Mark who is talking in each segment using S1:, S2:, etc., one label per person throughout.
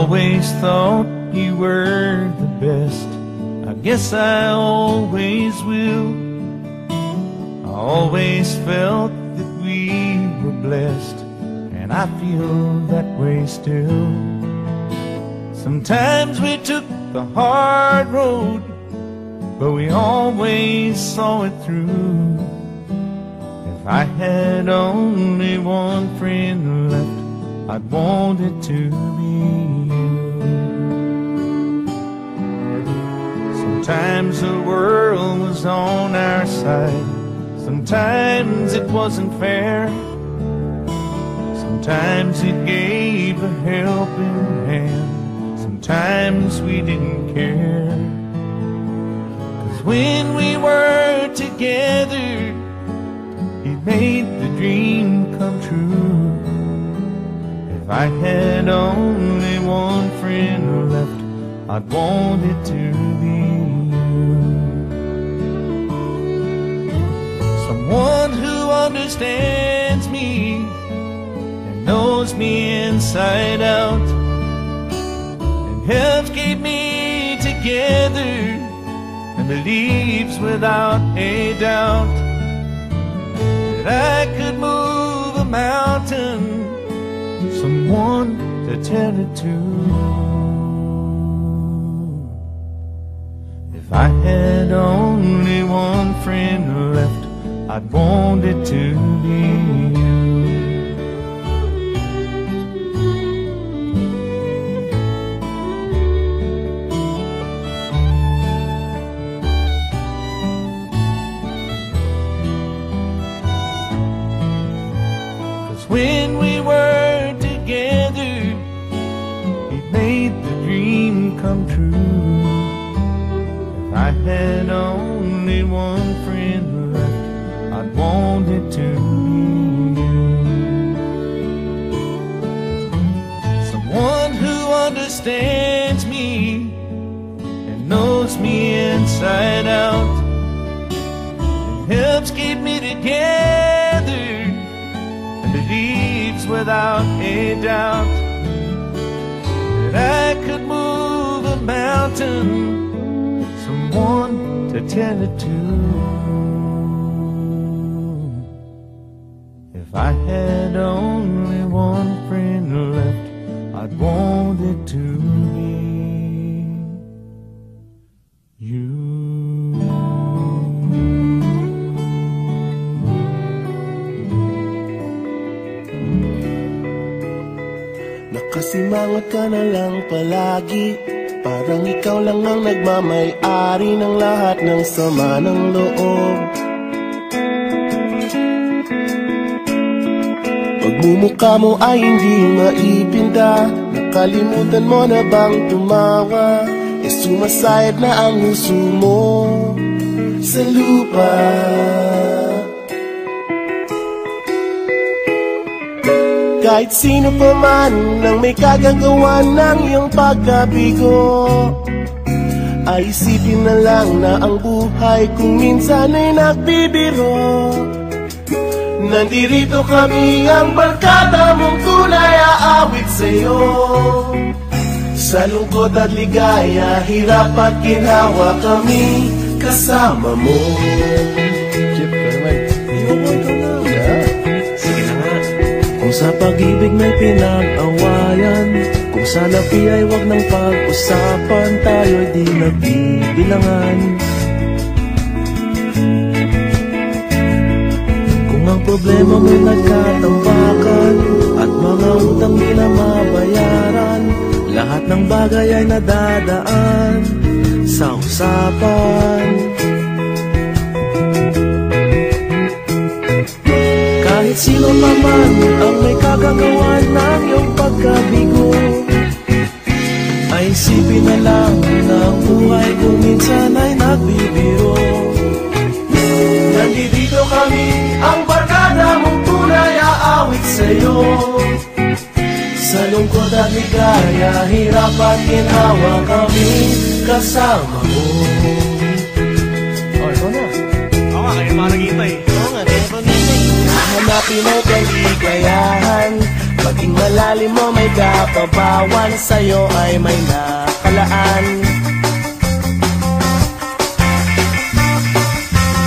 S1: always thought you were the best. I guess I always will. I always felt that we were blessed, and I feel that way still. Sometimes we took the hard road, but we always saw it through. If I had only one friend left, I'd want it to be you. Sometimes the world was on our side, sometimes it wasn't fair. Sometimes it gave a helping hand, sometimes we didn't care. 'Cause when we were together, it made the dream come true. If I had only one friend left, I'd want it to be you. Someone who understands me and knows me inside out, and helps keep me together, and believes without a doubt that I could move a mountain. Someone to tell it to. If I had only one friend left, I'd want it to be you. When we were together, it made the dream come true. If I had only one friend left, I'd want it to be you. Someone who understands me and knows me inside out, and helps keep me together, believes without a doubt that I could move a mountain. Someone to tell it to. If I had only one friend left, I'd want it to be you.
S2: Nakasimangot ka na lang palagi, parang ikaw lang ang nagmamay-ari ng lahat ng sama ng loob. Pagmumukha mo ay hindi maipinda, nakalimutan mo na bang tumawa? E sumasayad na ang huso mo sa lupa. Kahit sino pa man ang may kagagawa ng iyong pagkabigo, ay isipin na lang na ang buhay kung minsan ay nagbibiro. Nandirito kami ang barkada mong tunay aawit sa'yo. Sa lungkot at ligaya, hirap at ginawa kami kasama mo. Kung sa pag-ibig may pinag-awayan, kung sa labi ay wag nang pag-usapan, tayo'y di nagbibilangan. Kung ang problema mo'y nagkatambakan at mga utang di na mabayaran, lahat ng bagay ay nadadaan sa usapan. Kahit sino pa man ang may kagagawa ng iyong pagkabigo, ay isipin na lang na ang buhay kung minsan ay nagbibiro. Nandito kami, ang barkada mong tunay aawit sa'yo. Sa lungkot at ligaya, hirap at ginawa kami kasama mo.
S3: Ikaw na. Oo nga, kayo mga nag-iintay.
S2: Oo nga, kaya pa nito. Hanapin mo kaligayahan, maging lalim mo may kapabawan, sa'yo ay may nakalaan.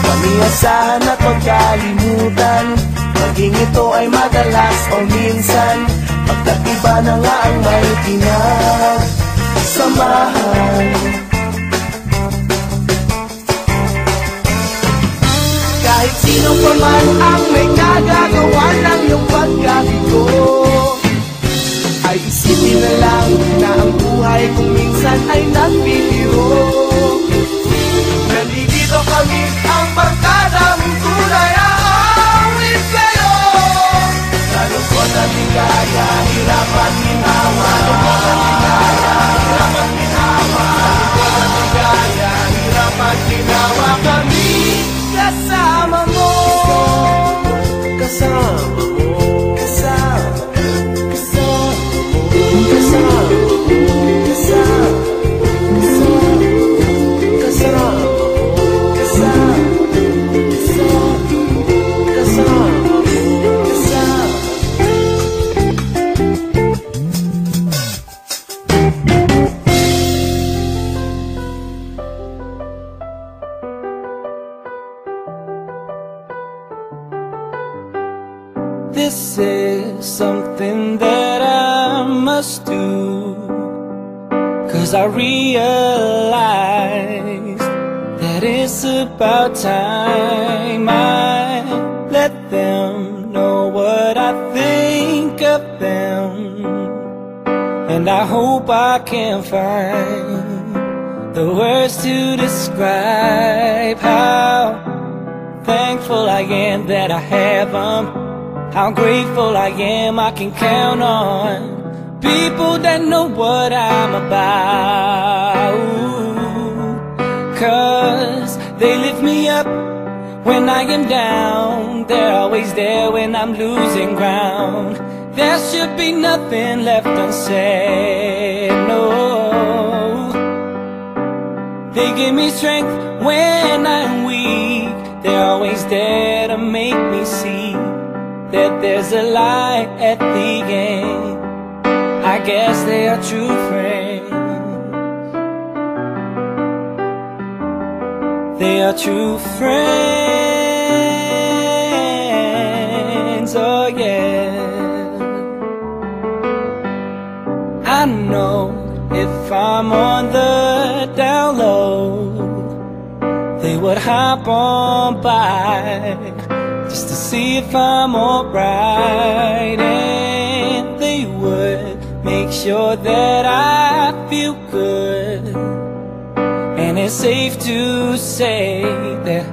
S2: Pamiyasahan at pagkalimutan, maging ito ay madalas o minsan, pagkatiba na nga ang may pinagsamahan. Kahit sino pa man ang may kagagawa ng iyong pagkabigo, ay isipin na lang na ang buhay kung minsan ay nagbibiro. Nandito kami ang barkadang tunay aawit sa'yo. Nalungkot at ligaya, hirapan ginawa. Nalungkot at ligaya, hirapan ginawa. Nalungkot at ligaya, hirapan ginawa. Kami kasama mo, kasama mo, kasama mo, kasama mo, kasama
S4: This is something that I must do, 'cause I realize that it's about time I let them know what I think of them. And I hope I can find the words to describe how thankful I am that I have them, how grateful I am I can count on people that know what I'm about. 'Cause they lift me up when I am down, they're always there when I'm losing ground. There should be nothing left unsaid, no. They give me strength when I'm weak, they're always there to make me see that there's a light at the end. I guess they are true friends. They are true friends, oh yeah. I know if I'm on the down low, they would hop on by just to see if I'm alright, and they would make sure that I feel good. And it's safe to say that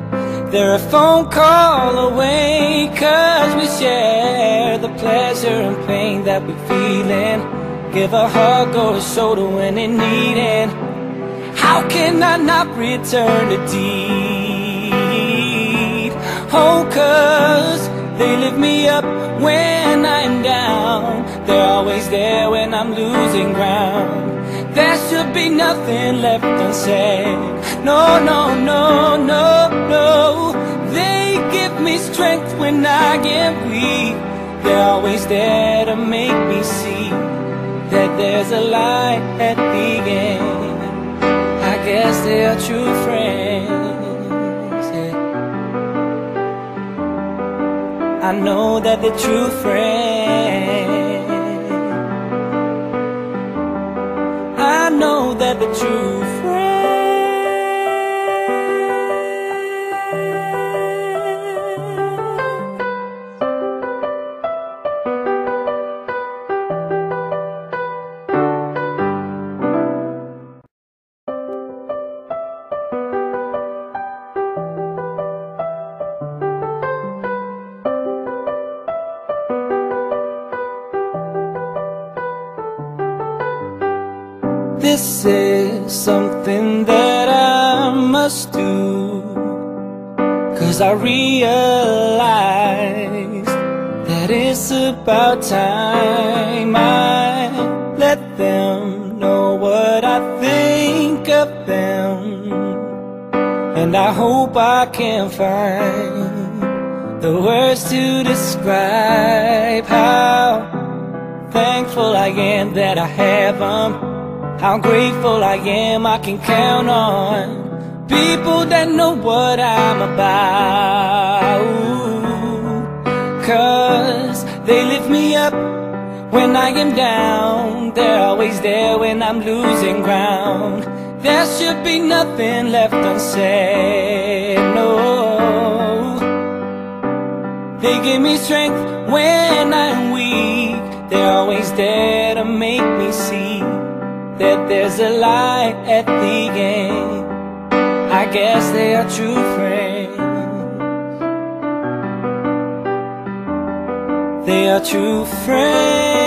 S4: they're a phone call away, 'cause we share the pleasure and pain that we're feeling. Give a hug or a shoulder when they need it. How can I not return the deed? Oh, 'cause they lift me up when I'm down, they're always there when I'm losing ground. There should be nothing left unsaid. No, no, no, no, no. They give me strength when I get weak, they're always there to make me see that there's a light at the end. I guess they are true friends, yeah. I know that they're true friends. I know that they're true friends. This is something that I must do, 'cause I realize that it's about time I let them know what I think of them. And I hope I can find the words to describe how thankful I am that I have them. How grateful I am I can count on people that know what I'm about. Cause they lift me up when I am down. They're always there when I'm losing ground. There should be nothing left unsaid, no. They give me strength when I'm weak. They're always there to make me see that there's a light at the end. I guess they are true friends. They are true friends.